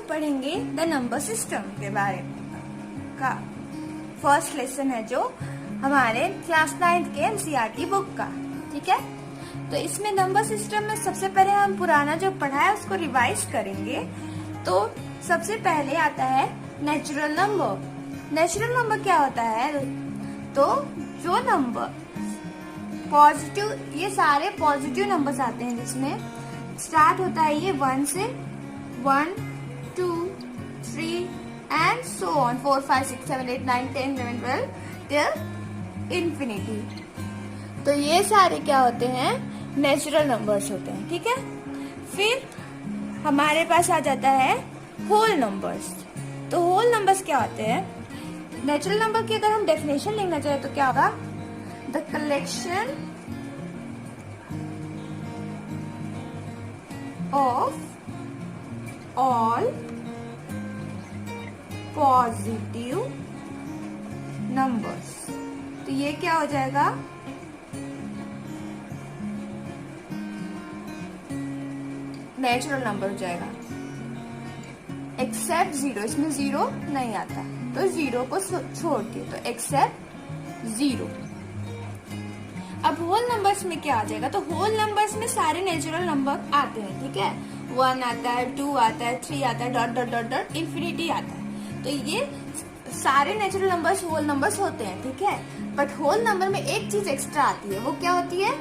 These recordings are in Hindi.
पढ़ेंगे द नंबर सिस्टम के बारे में का फर्स्ट लेसन है जो हमारे क्लास 9th के एनसीईआरटी बुक का। ठीक है, तो इसमें नंबर सिस्टम में सबसे पहले हम पुराना जो पढ़ा है उसको रिवाइज करेंगे। तो सबसे पहले आता है नेचुरल नंबर। नेचुरल नंबर क्या होता है? तो जो नंबर पॉजिटिव, ये सारे पॉजिटिव नंबर्स आते हैं जिसमें स्टार्ट होता है ये 1 से, 1 2 3 and so on 4 5 6 7 8 9 10 11 12 till infinity. तो ये सारे क्या होते हैं? नेचुरल नंबर्स होते हैं। ठीक है, फिर हमारे पास आ जाता है होल नंबर्स। तो होल नंबर्स क्या होते हैं? नेचुरल नंबर की अगर हम डेफिनेशन लिखना चाहे तो क्या होगा? The collection of all positive numbers. तो ये क्या हो जाएगा? नेचुरल नंबर हो जाएगा, एक्सेप्ट जीरो। इसमें जीरो नहीं आता, तो जीरो को छोड़ के, तो एक्सेप्ट जीरो। अब होल नंबर्स में क्या आ जाएगा? तो होल नंबर्स में सारे नेचुरल नंबर आते हैं। ठीक है, 1 आता है, 2 आता है, 3 आता है, dot dot dot dot infinity आता है। तो ये सारे नेचुरल नंबर्स होल नंबर्स होते हैं। ठीक है, बट होल नंबर में एक चीज एक्स्ट्रा आती है, वो क्या होती है?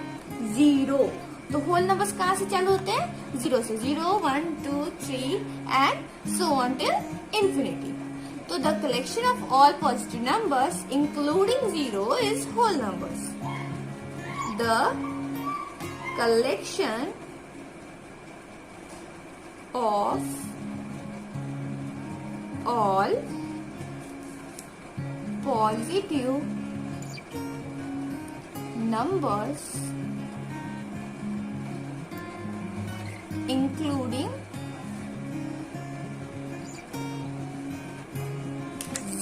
जीरो। तो होल नंबर्स कहाँ से चालू होते हैं? जीरो से। 0 1 2 3 and so on till infinity. तो the collection of all positive numbers including zero is whole numbers. The collection of all positive numbers including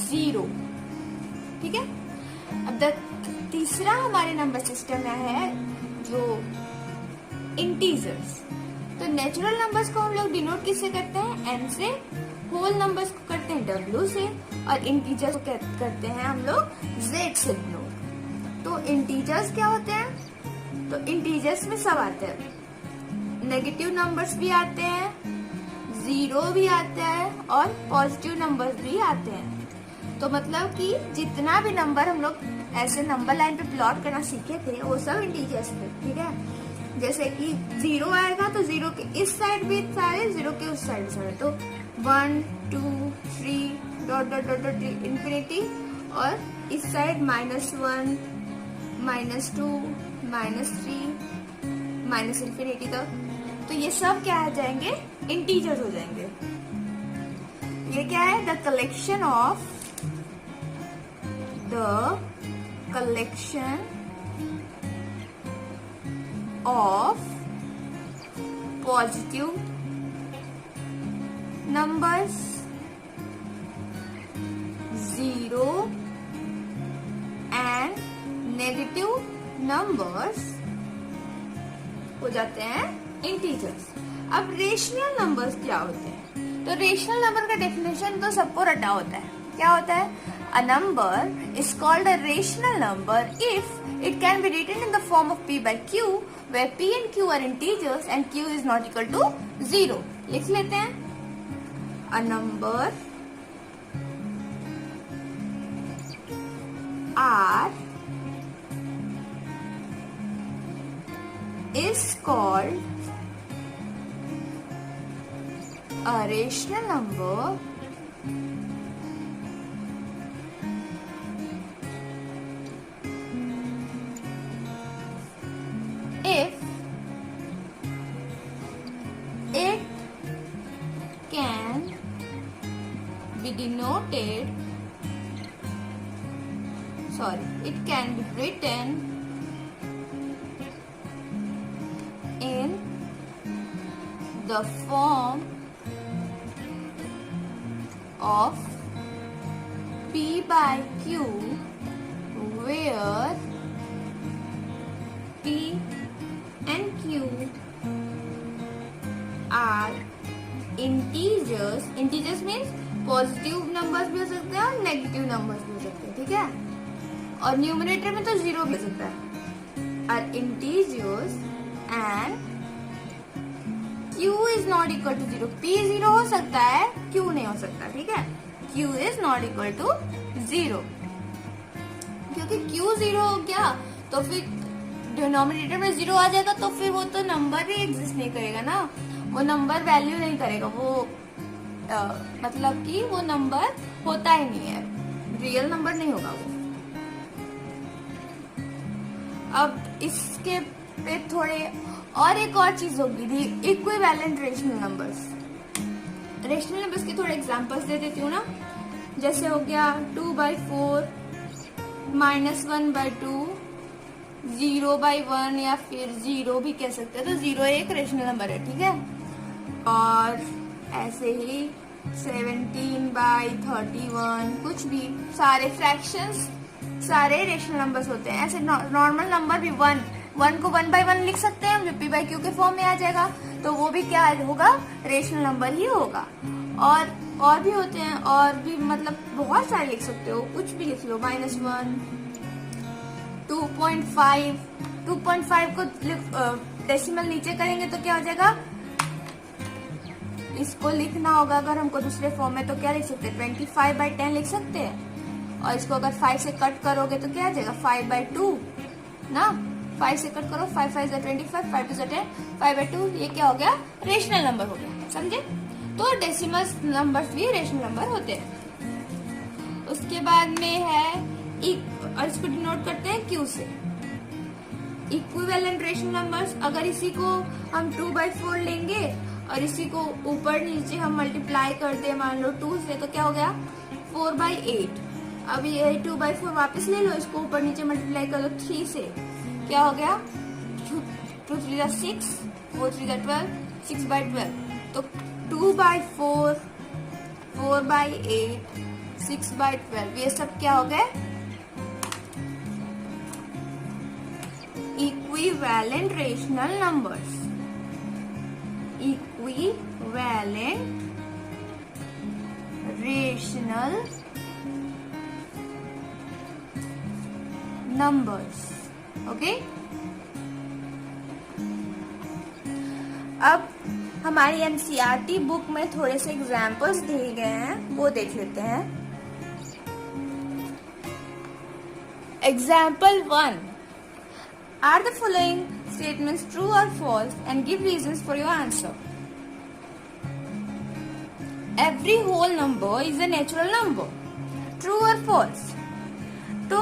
zero. ठीक है, अब तीसरा हमारे नंबर सिस्टम में है जो इंटीजर्स। तो नेचुरल नंबर्स को हम लोग डिनोट किससे करते हैं? n से। होल नंबर्स को करते हैं w से, और इंटीजर्स को करते हैं हम लोग z से डिनोट। तो इंटीजर्स क्या होते हैं? तो इंटीजर्स में सब आते हैं, नेगेटिव नंबर्स भी आते हैं, जीरो भी आता है, और पॉजिटिव नंबर्स भी आते हैं। तो मतलब कि जितना भी नंबर हम लोग ऐसे नंबर लाइन पे प्लॉट करना सीखे थे वो सब इंटीजर्स थे। ठीक है, जैसे कि जीरो आएगा तो जीरो के इस साइड भी सारे, जीरो के उस साइड सारे। तो 1 2 3 dot dot dot dot infinity, और इस साइड -1 -2 -3 इंफिनिटी तक। तो ये सब क्या आ जाएंगे? इंटीजर्स हो जाएंगे। ये क्या है? The collection of positive numbers, zero and negative numbers हो जाते हैं इंटीजर्स। अब रेशनल नंबर्स क्या होते हैं? तो रेशनल नंबर का डेफिनेशन तो सबको रटा होता है। क्या होता है? A number is called a rational number if it can be written in the form of p by q, where p and q are integers and q is not equal to 0. लिख लेते हैं, a number r is called a rational number if it can be denoted, it can be written in the form of p by q, where p and q are integers means positive numbers भी हो सकते हैं और नेगेटिव नंबर्स भी हो सकते हैं, ठीक है। और न्यूमरेटर में तो 0 भी हो सकता है। Are integers and Q is not equal to 0। P 0 हो सकता है, Q नहीं हो सकता, ठीक है। Q is not equal to 0, क्योंकि Q 0 हो गया तो फिर डिनोमिनेटर में 0 आ जाएगा, तो फिर वो तो नंबर ही एग्जिस्ट नहीं करेगा ना, वो नंबर वैल्यू नहीं करेगा, वो मतलब कि वो नंबर होता ही नहीं है, रियल नंबर नहीं होगा वो। अब इसके पे थोड़े और एक और चीज होगी, the equivalent rational numbers. Rational numbers के थोड़े एग्जांपल्स दे देती हूँ ना, जैसे हो गया 2/4, -1/2, 0/1 या फिर 0 भी कह सकते हैं, तो 0 एक रेशनल नंबर है, ठीक है। और ऐसे ही 17/31, कुछ भी, सारे फ्रैक्शंस सारे रेशनल नंबर्स होते हैं। ऐसे नॉर्मल नंबर भी 1 को 1/1 लिख सकते हैं, जो P/Q के फॉर्म में आ जाएगा, तो वो भी क्या होगा, रेशनल नंबर ही होगा। और भी होते हैं, और भी मतलब बहुत सारे लिख सकते हो, कुछ भी लिख लो, -1, 2.5 को डेसिमल नीचे करेंगे तो क्या हो जाएगा, इसको लिखना होगा अगर हमको दूसरे फॉर्म में, तो क्या लिख सकते हैं, 25/10 लिख सकते हैं। और इसको अगर 5 से कट करोगे तो क्या आ जाएगा, 5/2 ना, 5 से कट करो, 5 5 25, 5 2 10, 5/2, ये क्या हो गया, रेशनल नंबर हो गया, समझे। तो डेसिमल नंबर्स भी रेशनल नंबर होते हैं। उसके बाद में है और इसको डिनोट करते हैं Q से, इक्विवेलेंट रेशनल नंबर्स। अगर इसी को हम 2/4 लेंगे और इसी को ऊपर नीचे हम मल्टीप्लाई कर दे, मान लो 2 से, तो क्या हो गया, 4/8। अब ये 2/4 वापस ले लो, इसको ऊपर नीचे मल्टीप्लाई कर लो 3 से, क्या हो गया, 2 3 6, 4 3 12, 6/12। तो 2/4, 4/8, 6/12, ये सब क्या हो गए, equivalent rational numbers. Equivalent rational numbers, okay. अब हमारी एनसीईआरटी बुक में थोड़े से एग्जाम्पल्स दिए गए हैं, वो देख लेते हैं। Example 1, are the following statements true और false and give reasons for your answer. Every whole number is a natural number, true और फॉल्स। तो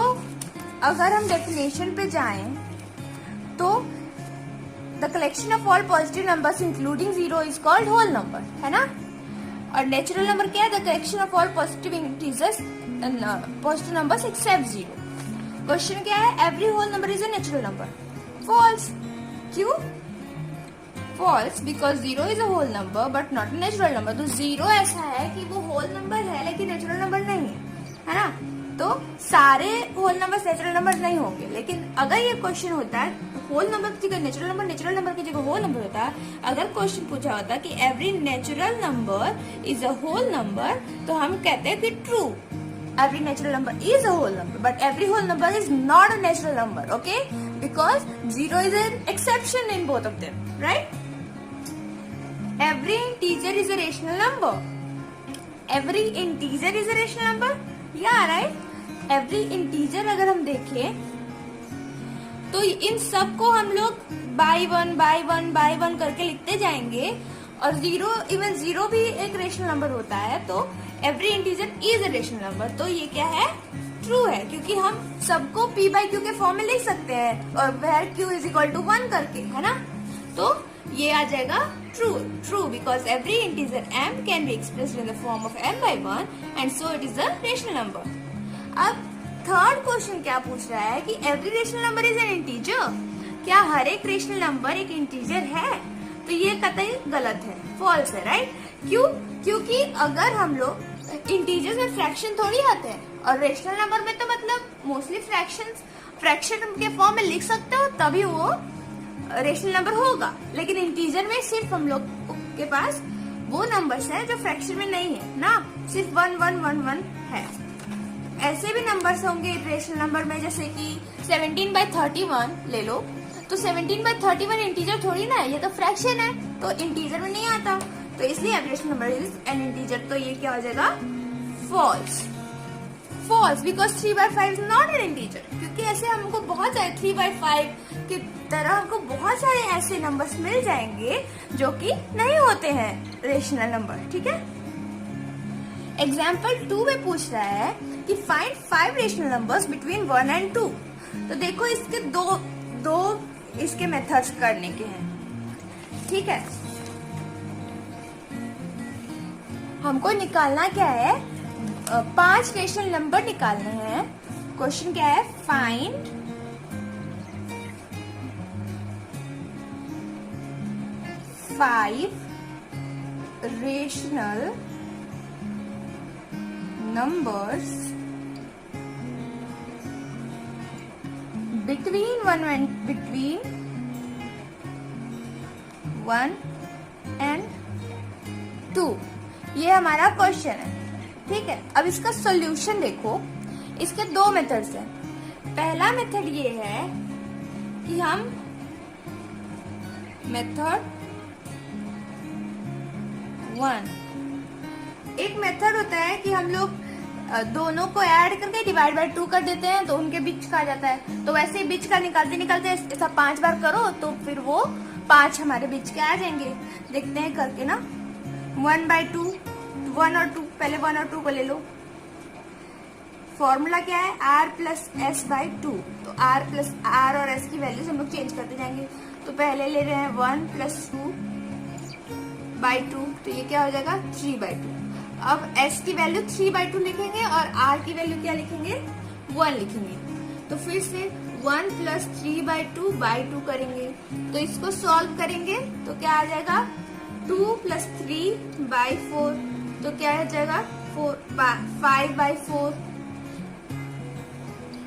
अगर हम डेफिनेशन पे जाएं तो the collection of all positive numbers including 0 is called whole number, है ना। और नेचुरल नंबर क्या है, the collection of all positive integers, positive numbers except 0। Question क्या है, every whole number is a natural number. False, क्यों false, because 0 is a whole number but not a natural number. तो 0 ऐसा है कि वो होल नंबर है लेकिन नेचुरल नंबर नहीं है ना। तो सारे होल नंबर नेचुरल नंबर नहीं होंगे, लेकिन अगर ये क्वेश्चन होता है होल नंबर की जगह नेचुरल नंबर, नेचुरल नंबर की जगह होल नंबर होता है, अगर क्वेश्चन पूछा होता कि every natural number is a whole number, तो हम कहते हैं कि true, every natural number is a whole number, but every whole number is not a natural number, okay, because 0 is an exception in both of them, right. Every integer is a rational number, every integer is a rational number, या राइट। एवरी इंटीजर अगर हम देखें तो इन सब को हम लोग बाय वन करके लिखते जाएंगे, और 0, इवन 0 भी एक रेशनल नंबर होता है, तो every integer is a rational number. तो ये क्या है, ट्रू है, क्योंकि हम सबको P/Q के फॉर्म में लिख सकते हैं, और where Q is equal to 1 करके, है ना। तो ये आ जाएगा true because every integer m can be expressed in the form of m/1 and so it is a rational number. अब थर्ड क्वेश्चन क्या पूछ रहा है कि every rational number is an integer, क्या हर एक रेशनल नंबर एक इंटीजर है। तो ये कतई गलत है, फॉल्स है, राइट। क्यों, क्योंकि अगर हम लोग इंटीजर्स में फ्रैक्शन थोड़ी आते हैं, और रेशनल नंबर में तो मतलब मोस्टली फ्रैक्शन के फॉर्म में लिख सकते हो तभी वो रेशनल नंबर होगा, लेकिन इंटीजर में सिर्फ हम लोग के पास वो नंबर्स हैं जो फ्रैक्शन में नहीं है ना, सिर्फ 1 1 1 1 है। ऐसे भी नंबर्स होंगे इरेशनल नंबर में, जैसे कि 17/31 ले लो, तो 17/31 इंटीजर थोड़ी ना है, ये तो फ्रैक्शन है, तो इंटीजर में नहीं आता, तो इसलिए irrational number is an integer. तो ये क्या हो जाएगा, false. False because 3/5 is not an integer, क्योंकि ऐसे हमको बहुत सारे 3/5 की तरह हमको बहुत सारे ऐसे नंबर्स मिल जाएंगे जो कि नहीं होते हैं रेशनल नंबर। ठीक है, एग्जाम्पल 2 में पूछ रहा है कि find 5 rational numbers between 1 and 2। तो देखो इसके दो इसके मेथड्स करने के हैं। ठीक है, हमको निकालना क्या है, 5 रेशनल नंबर निकालने हैं। क्वेश्चन क्या है, find 5 rational numbers between 1 and 2। ये हमारा क्वेश्चन है। ठीक है, अब इसका सॉल्यूशन देखो, इसके 2 मेथड्स हैं। पहला मेथड ये है कि हम मेथड 1, एक मेथड होता है कि हम लोग दोनों को ऐड करके डिवाइड बाय 2 कर देते हैं, तो उनके बीच का आ जाता है। तो वैसे ही बीच का निकालते निकालते ऐसा 5 बार करो तो फिर वो 5 हमारे बीच के आ जाएंगे। देखते हैं करके ना, 1/2, 1 और 2, पहले 1 और 2 को ले लो। फॉर्मूला क्या है, r प्लस s बाई 2। तो r प्लस r और s की वैल्यूज हम लोग चेंज करते जाएंगे। तो पहले ले रहे हैं 1 प्लस 2/2, तो ये क्या हो जाएगा 3/2। अब s की वैल्यू 3/2 लिखेंगे और r की वैल्यू क्या लिखेंगे, 1 लिखेंगे। तो फिर से 1 प्लस 3/2/2 करेंगे, तो इसको सॉल्व करेंगे तो क्या आ जाएगा 2 प्लस 3/4, तो क्या आ जाएगा 5/4।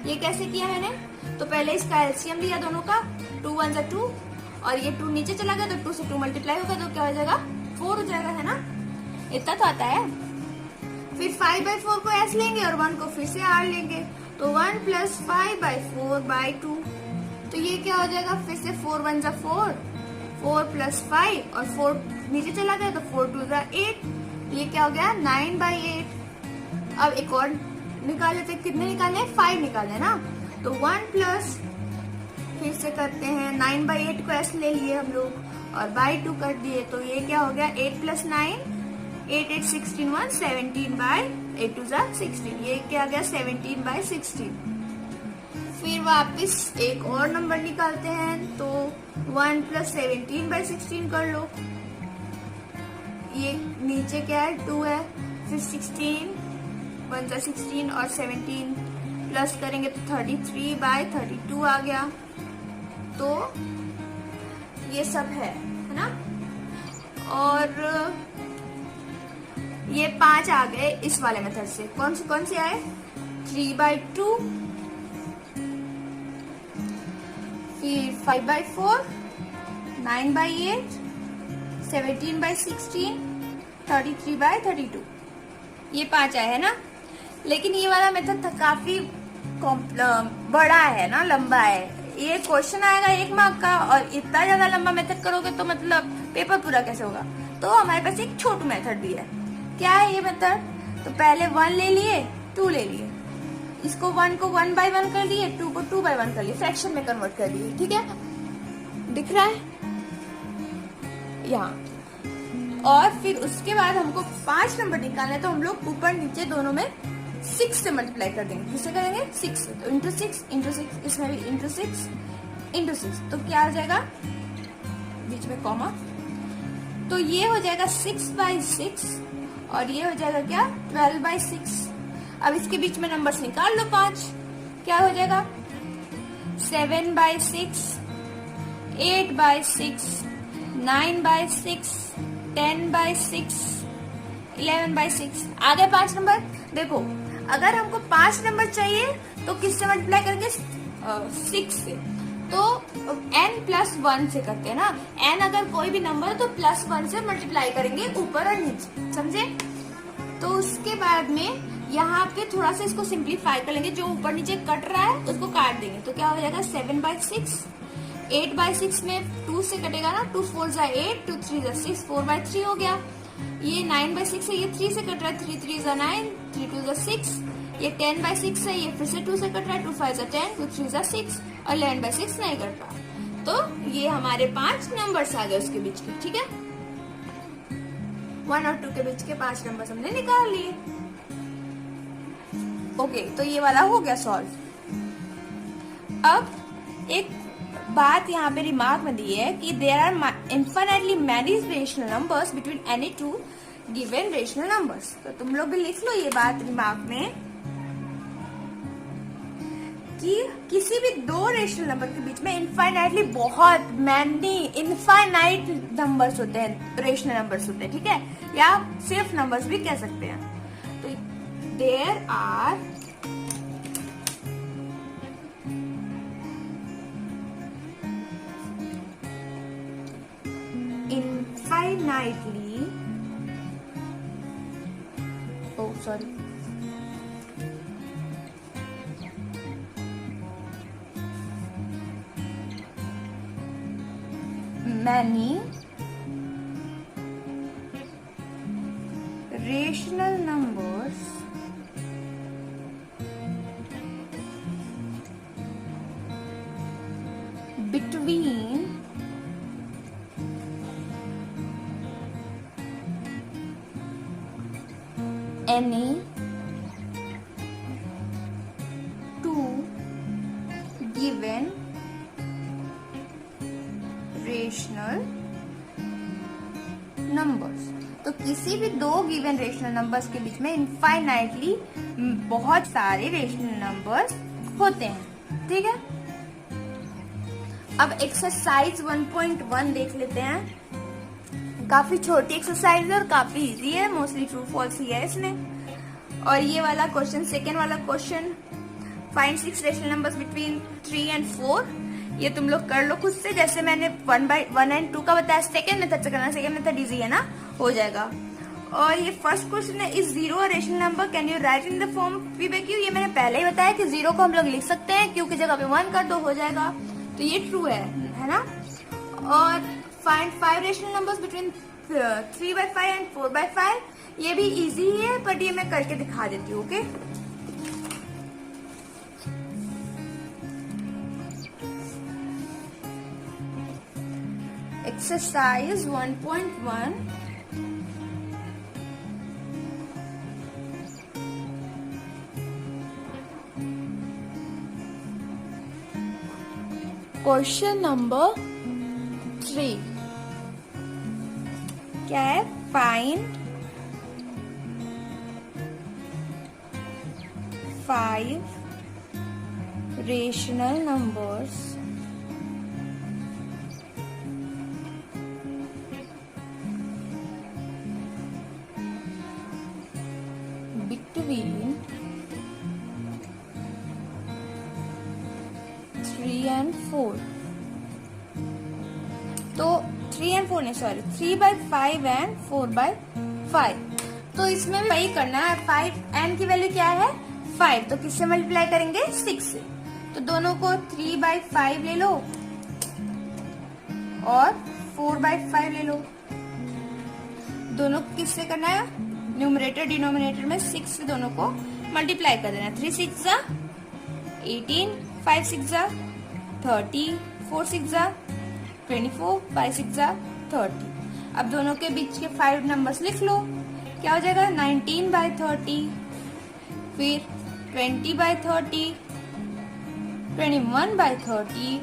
ये कैसे किया मैंने, तो पहले इसका एलसीएम लिया दोनों का, 2 1 जा 2 और ये 2 नीचे चला गया तो 2 से 2 मल्टीप्लाई होगा तो क्या हो जाएगा 4 हो जाएगा, है ना, इतना तो आता है। फिर 5/4 को s लेंगे और 1 को फिर से r लेंगे, तो 1 प्लस 5/4/2, तो ये क्या हो जाएगा, फिर से 4 1 जा 4, 4 प्लस 5 और 4 नीचे चला गया तो 4 2 जा 8, ये क्या हो गया 9/8। अब एक और निकाल लेते, कितने निकालने हैं, 5 निकालने ना, तो 1 प्लस फिर से करते हैं 9/8 को s ले लिए हम लोग और बाई 2 कर दिए, तो ये क्या हो गया 8 प्लस 9, 8 8 16 1 17/8 2 जा 16, ये क्या आ गया 17/16। फिर वापस एक और नंबर निकालते हैं, तो 1 प्लस 17/16 कर लो, ये नीचे क्या है 2 है, फिर 16 1 जा 16 और 17 प्लस करेंगे तो 33/32 आ गया। तो ये सब है ना, और ये 5 आ गए इस वाले मेथड से। कौन से आए, 3/2, फिर 5/4, 9/8, 17/16, 33/32, ये 5 आए है ना। लेकिन ये वाला मेथड काफी बड़ा है ना, लंबा है, ये क्वेश्चन आएगा 1 मार्क का, और इतना ज्यादा लंबा मेथड करोगे तो मतलब पेपर पूरा कैसे होगा। तो हमारे पास एक छोटू मेथड भी है। क्या है ये मेथड, तो पहले 1 ले लिए, 2 ले लिए, इसको 1 को 1/1 कर दिए, 2 को 2/1 कर लिए, फ्रैक्शन में कन्वर्ट कर दिए। ठीक है, दिख रहा है यहाँ। और फिर उसके बाद हमको 5 नंबर निकालना है, तो हम लोग ऊपर नीचे दोनों में 6 से मल्टीप्लाई कर देंगे। किससे करेंगे, 6 से, तो इंटू 6, इसमें भी इंटू 6, तो क्या हो जाएगा, बीच में कॉमा, तो ये हो जाएगा 6/6 और ये हो जाएगा क्या 12/6। अब इसके बीच में नंबर्स निकाल लो 5, क्या हो जाएगा 7/6, 8/6, 9/6, 10/6, 11/6। आ गए 5 नंबर। देखो अगर हमको 5 नंबर चाहिए तो किससे मल्टीप्लाई करेंगे, 6 से। तो n+1 से करते हैं ना, n अगर कोई भी नंबर है तो +1 से मल्टीप्लाई करेंगे ऊपर और नीचे, समझे। तो उसके बाद में यहाँ पे थोड़ा सा इसको सिंप्लीफाई कर लेंगे, जो ऊपर नीचे कट रहा है उसको काट देंगे, तो क्या हो जाएगा 7/6, 8/6 में 2 से कटेगा ना, 2 4 जा 8, 2 3 जा 6, 4/3 हो गया। ये 9/6 है, ये 3 से कट रहा है, 3 3 जा 9, 3 2 जा 6, ये 10/6 है, ये फिर से 2 से कट रहा है, 2 5 जा 10, 2 3 जा 6, और 11/6 नहीं कट रहा। तो ये हमारे 5 नंबर्स आ गए उसके बीच के, ठीक है। 1 और 2 के बीच के 5 नंबर्स हमने निकाल लिए। ओके, तो ये वाला हो गया सॉल्व। अब एक बात यहाँ पे रिमार्क में दी है कि there are infinitely many rational numbers between any two given rational numbers. तो तुम लोग भी लिख लो ये बात रिमार्क में कि किसी भी दो रेशनल नंबर के बीच में इनफाइनाइटली बहुत मैनी इनफाइनाइट नंबर्स होते हैं, रेशनल नंबर्स होते हैं, ठीक है, या सिर्फ नंबर्स भी कह सकते हैं। तो there are infinitely, oh sorry, many rational numbers between any two given rational numbers. तो किसी भी दो गिवन रेशनल नंबर्स के बीच में इनफाइनाइटली बहुत सारे रेशनल नंबर्स होते हैं, ठीक है। अब एक्सरसाइज 1.1 देख लेते हैं। काफी छोटी एक्सरसाइज है और काफी इजी है, मोस्टली ट्रू फॉल्स ही है इसमें। और ये वाला क्वेश्चन, सेकेंड वाला question, find 6 rational numbers between 3 and 4। ये तुम लोग कर लो खुद से, जैसे मैंने 1 and 2 का बताया, सेकेंड मेथड से करना, सेकेंड मेथड इजी है ना, हो जाएगा। और ये फर्स्ट क्वेश्चन है, is 0 a rational number, can you right in the form p by q। ये मैंने पहले ही बताया कि 0 को हम लोग लिख सकते हैं, q की जगह पे 1 कर दो, हो जाएगा। तो ये ट्रू है ना। और find 5 rational numbers between 3/5 and 4/5, ये भी इजी ही है, बट ये मैं करके दिखा देती हूँ, ओके। Exercise 1.1, क्वेश्चन नंबर 3 क्या है, find 5 rational numbers between 3 and 4। तो 3 and 4 नहीं, सॉरी, 3/5 and 4/5। तो इसमें भी वही करना है। 5 n की वैल्यू क्या है 5, तो किससे मल्टीप्लाई करेंगे 6 से। तो दोनों को 3/5 ले लो और 4/5 ले लो। दोनों को किससे करना है, न्यूमरेटर डिनोमिनेटर में 6 से दोनों को मल्टीप्लाई कर देना। 3 6 जा 18, 5 6 जा 30, 4 6 जा 24, 5 6 जा 30। अब दोनों के बीच के 5 नंबर्स लिख लो, क्या हो जाएगा 19/30, फिर 20/30, 21/30,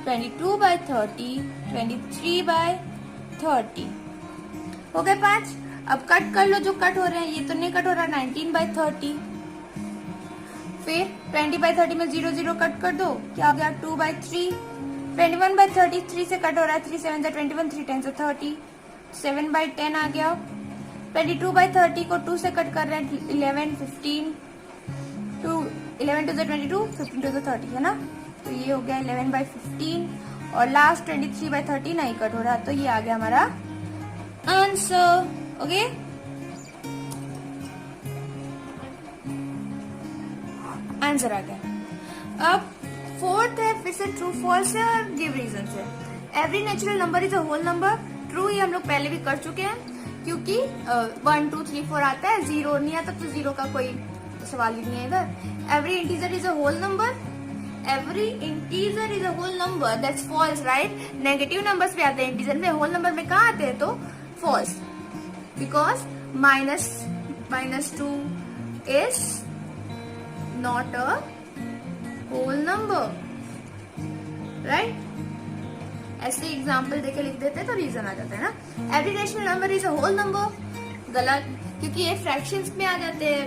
22/30, 23/30। हो गए 5। अब कट कर लो जो कट हो रहे हैं, ये तो नहीं कट हो रहा, 19/30। फिर 20/30 में 0 0 कट कर दो, क्या हो गया 2/3। 21/30 3 से कट हो रहा है, 3 7 21, 3 10 30, 7/10 आ गया। 22/30 को 2 से कट कर रहे हैं, 11 15, 11 2 22, 15 2 30 है ना। तो ये हो गया 11/15 और लास्ट 23/13 नहीं कट हो रहा, तो ये आ गया हमारा आंसर। ओके, आंसर आ गया। अब फोर्थ है, फिर से ट्रू फॉल्स है और गिव रीजन है। Every natural number is a whole number. True ये हम लोग पहले भी कर चुके हैं, क्योंकि 1 2 3 4 आता है, 0 नहीं आता, तो 0 का कोई सवाल ही नहीं है इधर। Every integer is a whole number. Every integer is a whole number, that's false, right. Negative numbers पे आते हैं, इंटीजर में। होल नंबर में कहाँ आते हैं? तो false, because -2 is not a whole number, right. ऐसे एग्जाम्पल देके लिख देते हैं तो रीजन आ जाता है ना। Every rational number is a whole number, गलत, क्योंकि ये फ्रैक्शंस में आ जाते हैं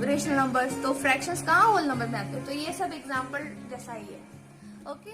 रेशनल नंबर्स, तो फ्रैक्शंस कहाँ होल नंबर में आते हैं। तो ये सब एग्जाम्पल जैसा ही है। ओके।